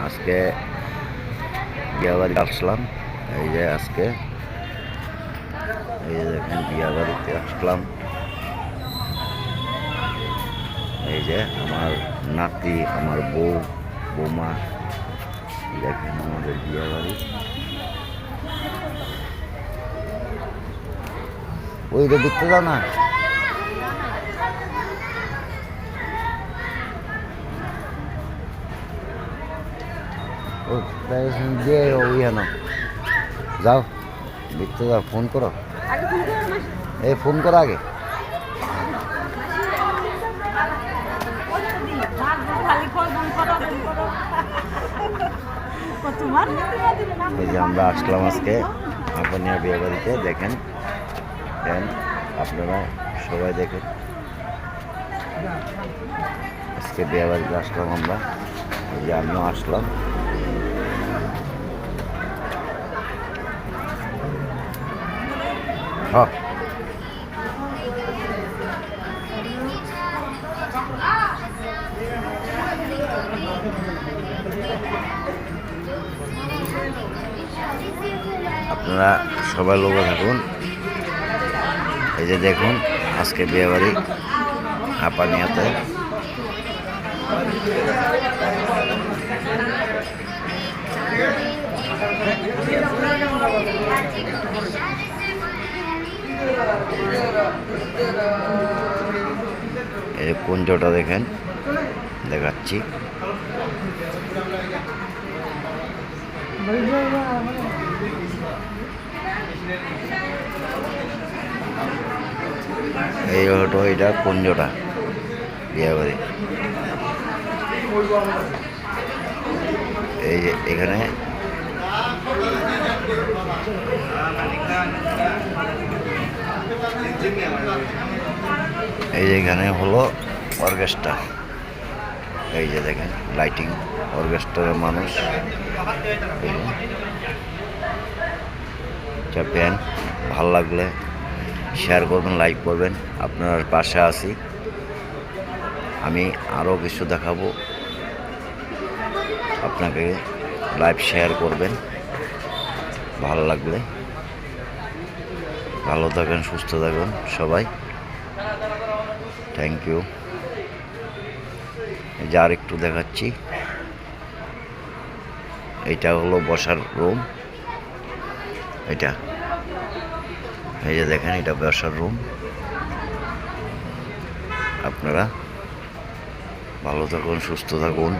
আজকে বিয়াবাড়ি আসলাম। এই যে আজকে এই যে দেখেন বিয়াবাড়িতে আসলাম। এই যে আমার নাতি, আমার বৌমা, দেখেন আমাদের বিয়াবাড়ি। ওই যে দেখতে দাও না, দিয়ে ওই হেন যাও দেখতে যাও, ফোন করো, এই ফোন করো আগে। এই যে আমরা আসলাম আজকে আপনিয়া বিয়ে বাড়িতে। দেখেন আপনারা সবাই দেখেন, আজকে বিয়ে বাড়িতে আসলাম আমরা। এই যে আমিও আসলাম। হ্যাঁ, আপনারা সবাই লোক থাকুন। এই যে দেখুন আজকে বিয়ে বাড়ি আপানিয়াতে। এই কুঞ্জটা দেখেন, দেখাচ্ছি। এই হলো এটা কুঞ্জটা বিয়ে বাড়ি। এই যে এখানে এখানে হলো অর্কেস্ট্রা। এই যে দেখেন লাইটিং, অর্কেস্ট্রার মানুষ চাপেন। ভালো লাগলে শেয়ার করবেন, লাইক করবেন। আপনার পাশে আছি, আমি আরও কিছু দেখাবো, আপনাকে লাইভ শেয়ার করবেন। ভালো লাগলে ভালো থাকেন, সুস্থ থাকুন সবাই। Thank you. এই যে আর একটু দেখাচ্ছি, এইটা হলো বসার রুম। এটা এই যে দেখেন, এটা বসার রুম। আপনারা ভালো থাকুন, সুস্থ থাকুন।